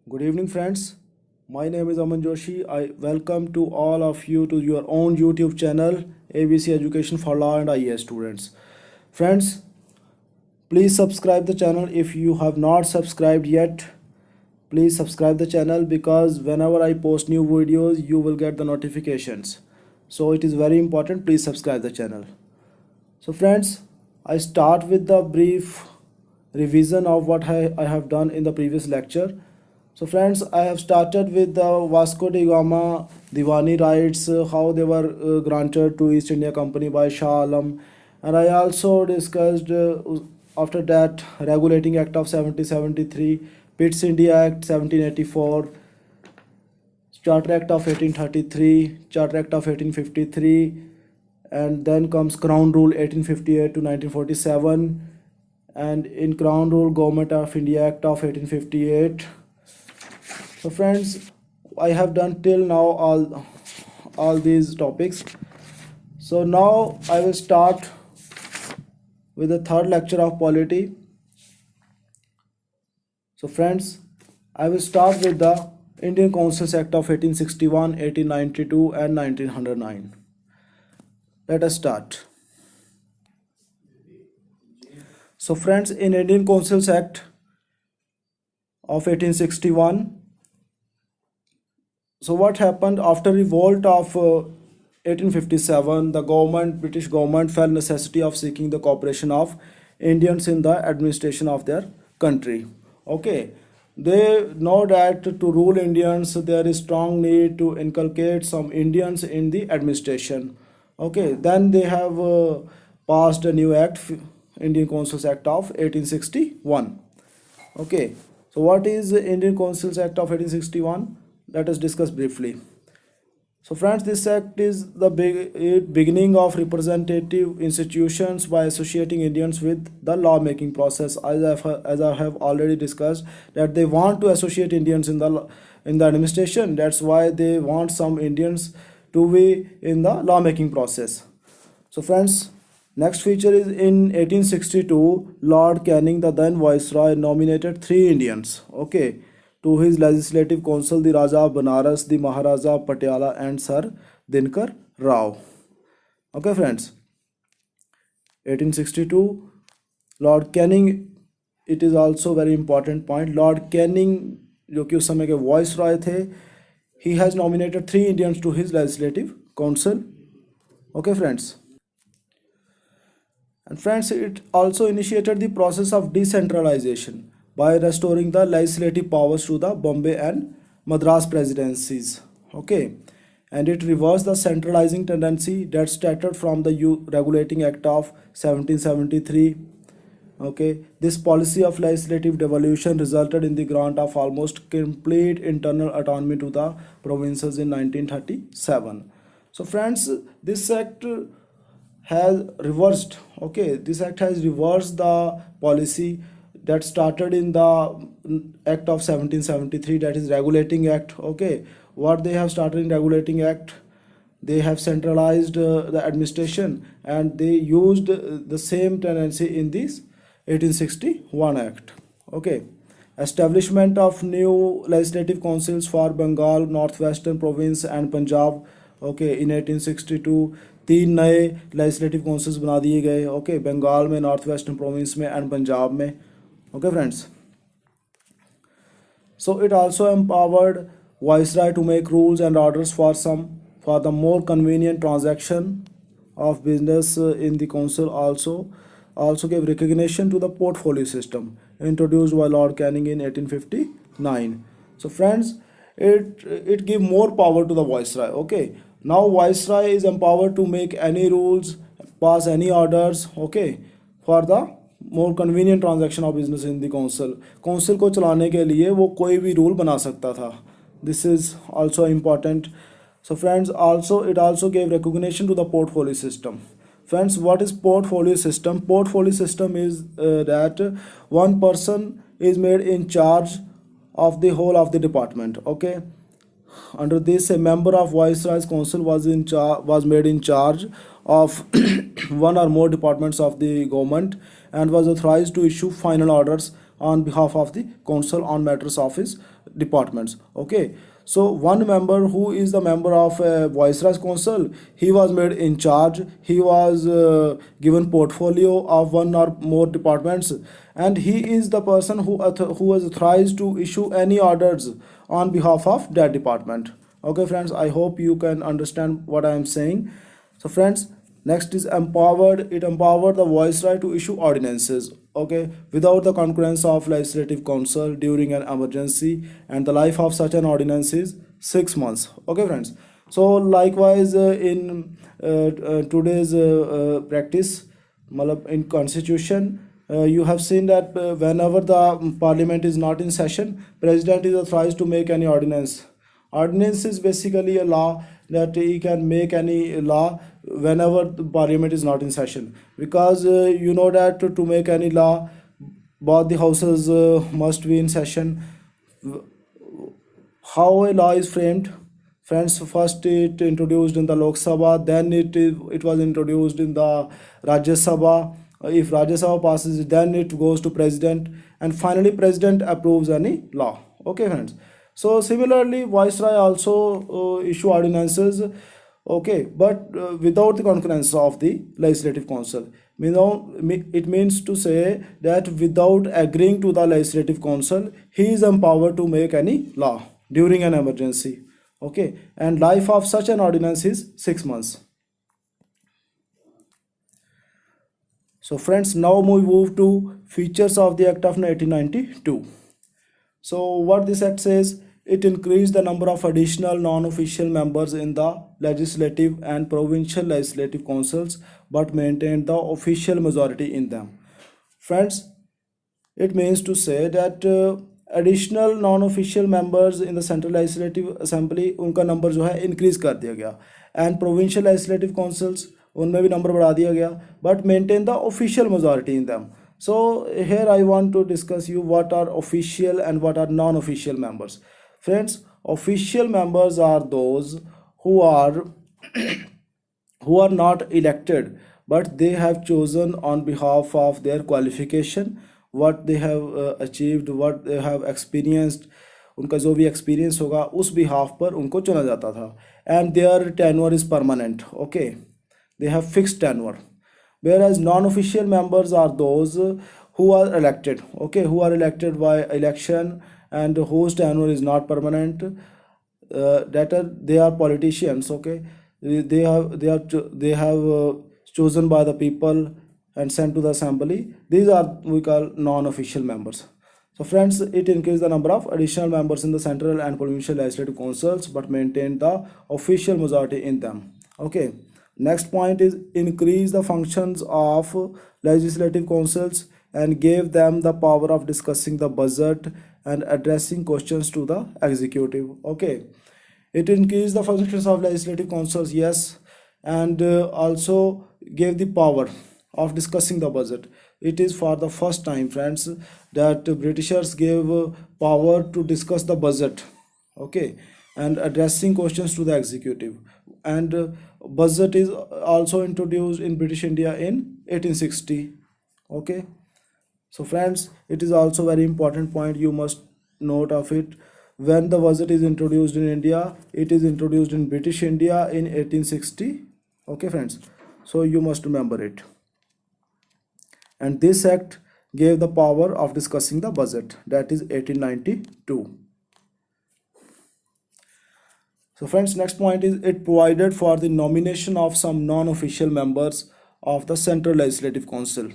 Good evening, friends. My name is Aman Joshi. I welcome to all of you to your own YouTube channel, ABC Education for Law and IAS students. Friends, please subscribe the channel if you have not subscribed yet. Please subscribe the channel because whenever I post new videos, you will get the notifications. So it is very important. Please subscribe the channel. So friends, I start with the brief revision of what I have done in the previous lecture. So friends, I have started with the Vasco da Gama Diwani rights, how they were granted to East India Company by Shah Alam, and I also discussed after that Regulating Act of 1773, Pitt's India Act 1784, Charter Act of 1833, Charter Act of 1853, and then comes Crown Rule 1858 to 1947, and in Crown Rule Government of India Act of 1858. So friends, I have done till now all these topics. So now I will start with the third lecture of polity. So friends, I will start with the Indian Councils Act of 1861, 1892 and 1909. Let us start. So friends, in Indian Councils Act of 1861, so what happened after revolt of 1857, the British government felt necessity of seeking the cooperation of Indians in the administration of their country. Okay, they know that to rule Indians there is strong need to inculcate some Indians in the administration. Okay, then they have passed a new act, Indian Councils Act of 1861. Okay, so what is the Indian Councils Act of 1861? Let us discuss briefly. So friends, this act is the beginning of representative institutions by associating Indians with the lawmaking process. As I have already discussed, that they want to associate Indians in the administration. That's why they want some Indians to be in the lawmaking process. So friends, next feature is in 1862, Lord Canning, the then Viceroy, nominated three Indians. Okay, to his legislative council, the Raja of Banaras, the Maharaja Patiala and Sir Dinkar Rao. Okay friends, 1862, Lord Canning, it is also very important point. Lord Canning, जो कि उस समय के Viceroy थे, he has nominated three Indians to his legislative council. Okay friends. And friends, it also initiated the process of decentralization by restoring the legislative powers to the Bombay and Madras presidencies. Okay, and it reversed the centralizing tendency that started from the Regulating Act of 1773. Okay, this policy of legislative devolution resulted in the grant of almost complete internal autonomy to the provinces in 1937. So friends, this act has reversed, okay, this act has reversed the policy that started in the Act of 1773, that is Regulating Act. Okay, what they have started in Regulating Act, they have centralized the administration, and they used the same tendency in this 1861 Act. Okay, establishment of new legislative councils for Bengal, Northwestern Province and Punjab. Okay, in 1862 तीन नए legislative councils बना दिए गए. Okay, Bengal में, north western province में and Punjab में. Okay friends, so it also empowered Viceroy to make rules and orders for the more convenient transaction of business in the council. Also gave recognition to the portfolio system introduced by Lord Canning in 1859. So friends, it gave more power to the Viceroy. Okay, now Viceroy is empowered to make any rules, pass any orders, okay, for the more convenient transaction of business in the council को चलाने के लिए वो कोई भी rule बना सकता था. This is also important. So friends, also it also gave recognition to the portfolio system. Friends, what is portfolio system? Portfolio system is that one person is made in charge of the whole of the department. Okay, under this a member of Viceroy's council was made in charge of one or more departments of the government and was authorized to issue final orders on behalf of the council on matters of his departments. Okay, so one member who is the member of viceroy's council, he was made in charge. He was given portfolio of one or more departments, and he is the person who is authorized to issue any orders on behalf of that department. Okay friends, I hope you can understand what I am saying. So friends, next is empowered. It empowered the viceroy to issue ordinances, okay, without the concurrence of legislative council during an emergency, and the life of such an ordinance is 6 months. Okay friends. So likewise in today's practice, in constitution, you have seen that whenever the parliament is not in session, president is authorized to make any ordinance. Ordinance is basically a law that he can make any law whenever the parliament is not in session, because you know that to make any law, both the houses must be in session. How a law is framed, friends, first it introduced in the Lok Sabha, then it was introduced in the Rajya Sabha. If Rajya Sabha passes it, then it goes to president, and finally president approves any law. Okay friends. So similarly viceroy also issue ordinances, okay, but without the concurrence of the legislative council. It means to say that without agreeing to the legislative council, he is empowered to make any law during an emergency. Okay, and life of such an ordinance is 6 months. So friends, now we move to features of the act of 1892. So what this act says, it increased the number of additional non-official members in the legislative and provincial legislative councils, but maintained the official majority in them. Friends, it means to say that additional non-official members in the central legislative assembly, उनका number जो है increase कर दिया गया, and provincial legislative councils उनमें भी number बढ़ा दिया गया, but maintain the official majority in them. So here I want to discuss you what are official and what are non-official members. Friends, official members are those who are who are not elected, but they have chosen on behalf of their qualification, what they have achieved, what they have experienced, उनका जो भी experience होगा उस behalf पर उनको चुना जाता था, and their tenure is permanent. Okay, they have fixed tenure. Whereas non-official members are those who are elected, okay, who are elected by election and whose tenure is not permanent. They are politicians, okay, they have chosen by the people and sent to the assembly. These are we call non-official members. So friends, it increased the number of additional members in the central and provincial legislative councils, but maintained the official majority in them. Okay, next point is increase the functions of legislative councils and gave them the power of discussing the budget and addressing questions to the executive. Okay, it increased the functions of legislative councils, yes, and also gave the power of discussing the budget. It is for the first time, friends, that Britishers gave power to discuss the budget, okay, and addressing questions to the executive. And budget is also introduced in British India in 1860. Okay, so friends, it is also very important point, you must note of it. When the budget is introduced in India, it is introduced in British India in 1860. Okay friends, so you must remember it. And this act gave the power of discussing the budget, that is 1892. So friends, next point is it provided for the nomination of some non-official members of the Central Legislative Council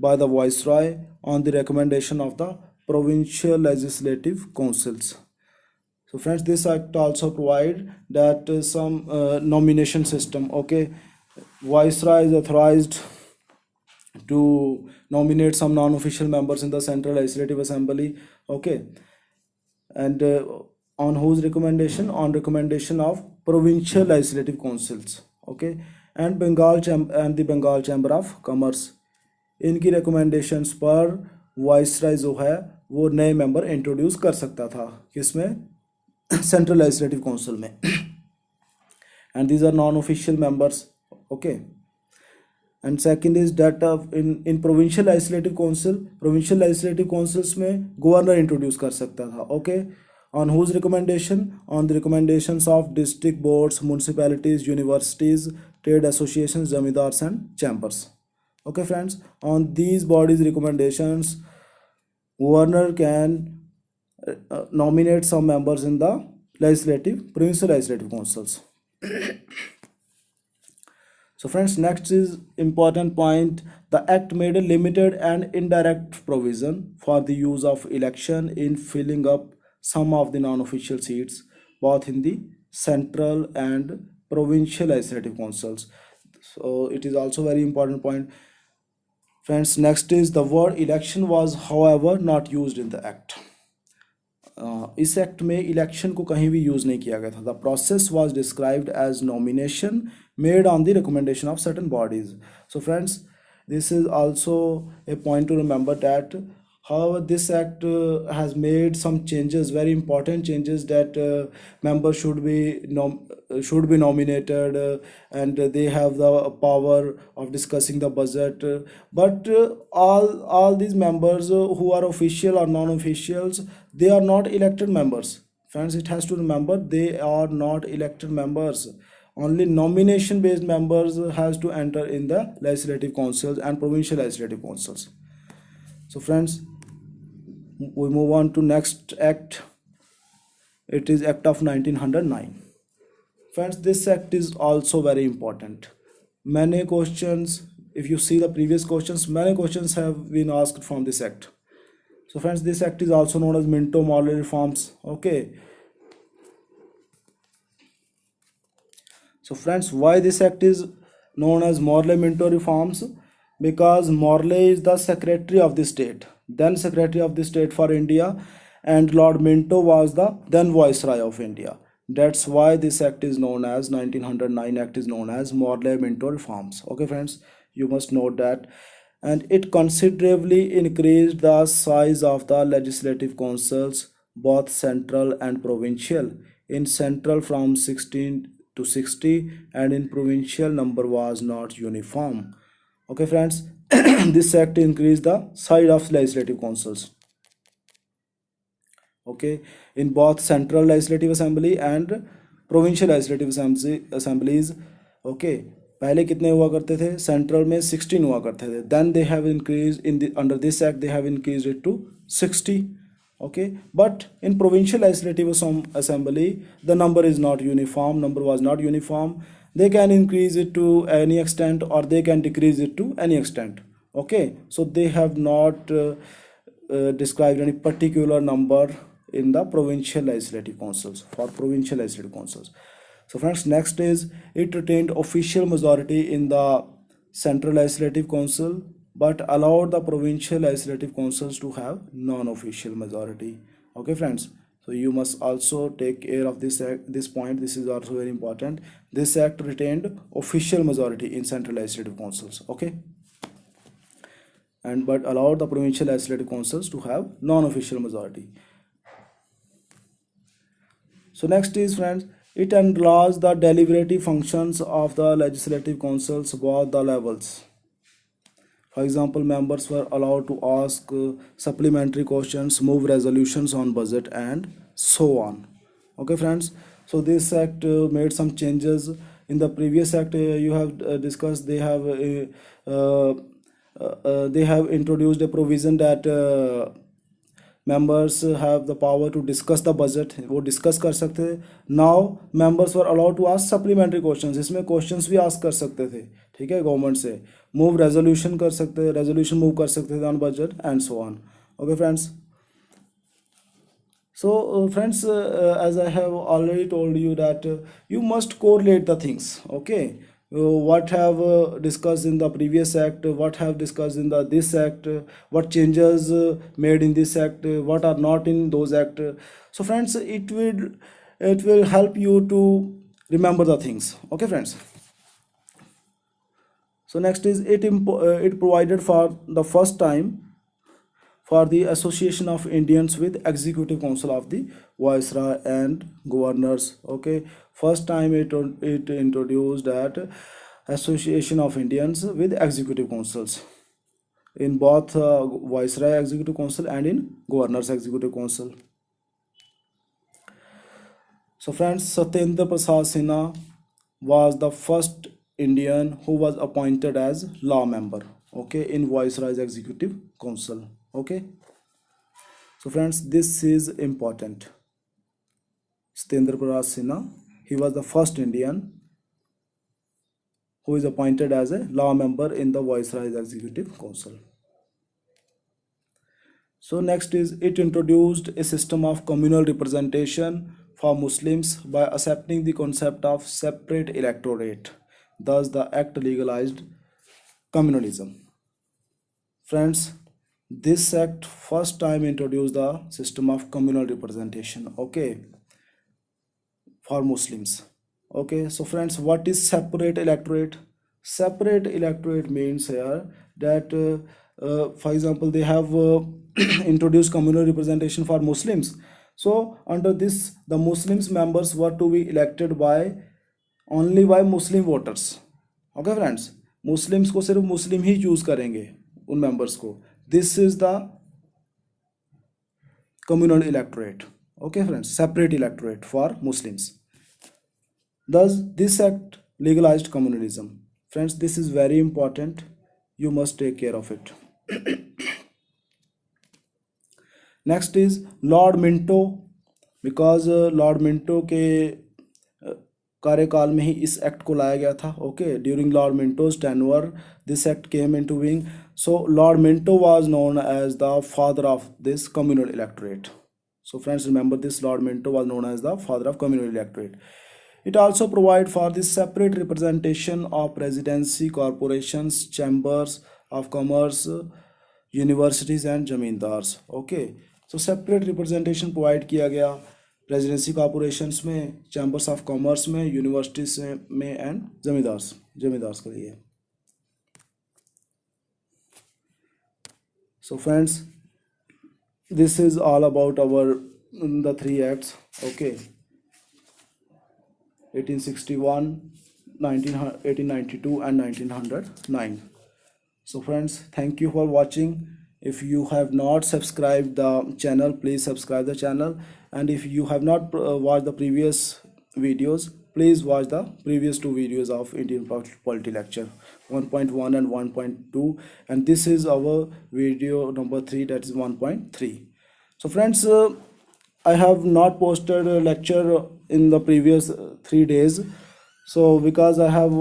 by the Viceroy on the recommendation of the provincial legislative councils. So friends, this act also provide that some nomination system, okay, Viceroy is authorized to nominate some non-official members in the Central Legislative Assembly, okay, and on whose recommendation? On recommendation of provincial legislative councils, okay, and the Bengal Chamber of Commerce. इनकी recommendations पर viceroy जो है वो नए member introduce कर सकता था, किसमें? सेंट्रल लेजिस्लेटिव काउंसिल में. And these are non-official members, okay. And second is that of in provincial legislative councils में गवर्नर इंट्रोड्यूस कर सकता था. Okay, on whose recommendation? On the recommendations of district boards, municipalities, universities, trade associations, zamindars and chambers. Okay friends, on these bodies recommendations, governor can nominate some members in the provincial legislative councils. So friends, next is important point. The act made a limited and indirect provision for the use of election in filling up some of the non-official seats, both in the central and provincial legislative councils. So it is also very important point. Friends, next is the word election was however not used in the act. इस act में election को कहीं भी use नहीं किया गया था. The process was described as nomination made on the recommendation of certain bodies. So friends, this is also a point to remember that however this act has made some changes, very important changes, that members should be nominated, and they have the power of discussing the budget, but all these members who are official or non-officials, they are not elected members. Friends, it has to remember, they are not elected members. Only nomination based members has to enter in the legislative councils and provincial legislative councils. So friends, we move on to next act. It is act of 1909. Friends, this act is also very important. Many questions, if you see the previous questions, many questions have been asked from this act. So friends, this act is also known as Minto-Morley reforms. Okay, so friends, why this act is known as Morley-Minto reforms? Because Morley is the secretary of the state, then secretary of the state for India, and Lord Minto was the then viceroy of India. That's why this act is known as 1909 act is known as Morley-Minto reforms. Okay friends, you must note that. And it considerably increased the size of the legislative councils, both central and provincial. In central from 16 to 60, and in provincial number was not uniform. Okay friends, this act increased the size of legislative councils. Okay, in both central legislative assembly and provincial legislative assemblies. Okay, पहले कितने हुआ करते थे? Central में 16 हुआ करते थे. Then they have increased in the under this act, they have increased it to 60. Okay, but in provincial legislative assembly the number is not uniform, number was not uniform. They can increase it to any extent or they can decrease it to any extent. Okay, so they have not described any particular number in the provincial legislative councils, for provincial legislative councils. So friends, next is it retained official majority in the central legislative council, but allowed the provincial legislative councils to have non-official majority. Okay friends, so you must also take care of this point. This is also very important. This act retained official majority in central legislative councils. Okay, and but allowed the provincial legislative councils to have non-official majority. So next is friends, it enlarged the deliberative functions of the legislative councils both the levels. For example, members were allowed to ask supplementary questions, move resolutions on budget, and so on. Okay, friends. So this act made some changes. In the previous act, you have discussed. They have introduced a provision that members have the power to discuss the budget. वो discuss कर सकते थे. Now members were allowed to ask supplementary questions. इसमें questions भी ask कर सकते थे. ठीक है, गवर्नमेंट से मूव रेजोल्यूशन कर सकते थे, रेजोल्यूशन मूव कर सकते थे on budget and so on. Okay friends, so friends, as I have already told you that you must correlate the things. Okay, what have discussed in the previous act, what have discussed in the this act, what changes made in this act, what are not in those act. So friends, it will help you to remember the things. Okay friends, so next is it provided for the first time for the association of Indians with executive council of the viceroy and governors. Okay, first time it introduced that Association of Indians with Executive Councils in both Viceroy Executive Council and in Governor's Executive Council. So friends, Satyendra Prasad Sinha was the first Indian who was appointed as law member, okay, in Viceroy's Executive Council, okay. So friends, this is important. Satyendra Prasad Sinha, he was the first Indian who is appointed as a law member in the Viceroy's Executive Council. So next is it introduced a system of communal representation for Muslims by accepting the concept of separate electorate. Thus the act legalized communalism. Friends, this act first time introduced the system of communal representation, okay, for Muslims. Okay, so friends, what is separate electorate? Separate electorate means here that for example they have introduced communal representation for Muslims. So under this the Muslims members were to be elected by only by Muslim voters. Okay friends, Muslims को सिर्फ मुस्लिम ही choose करेंगे उन members को. This is the communal electorate. Okay friends, separate electorate for Muslims. Thus this act legalized communalism. Friends, this is very important, you must take care of it. Next is Lord Minto, because Lord Minto के कार्यकाल में ही इस act को लाया गया था. Okay, during Lord Minto's tenure this act came into being. So Lord Minto was known as the father of this communal electorate. So friends, remember this, Lord Minto was known as the father of communal electorate. It also provided for the separate representation of presidency, corporations, chambers of commerce, universities and zamindars. Okay, so separate representation provide किया गया presidency corporations में, chambers of commerce में, universities में and zamindars के लिए. So friends, this is all about our the three acts, okay, 1861, 1892 and 1909. So friends, thank you for watching. If you have not subscribed the channel, please subscribe the channel, and if you have not watched the previous videos, please watch the previous two videos of Indian polity lecture 1.1 and 1.2, and this is our video number 3, that is 1.3. So friends, I have not posted a lecture in the previous 3 days, so because I have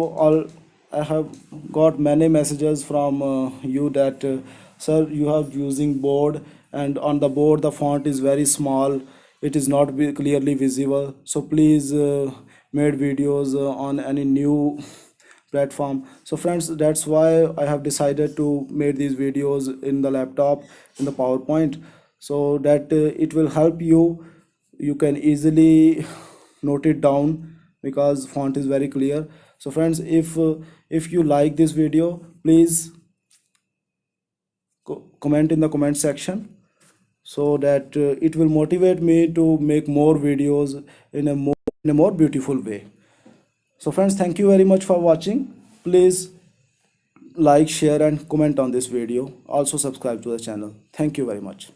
got many messages from you that sir, you are using board and on the board the font is very small, it is not clearly visible, so please made videos on any new platform. So friends, that's why I have decided to make these videos in the laptop, in the PowerPoint, so that it will help you. You can easily note it down because font is very clear. So friends, if you like this video, please comment in the comment section, so that it will motivate me to make more videos in a more beautiful way. So friends, thank you very much for watching. Please like, share and comment on this video. Also subscribe to the channel. Thank you very much.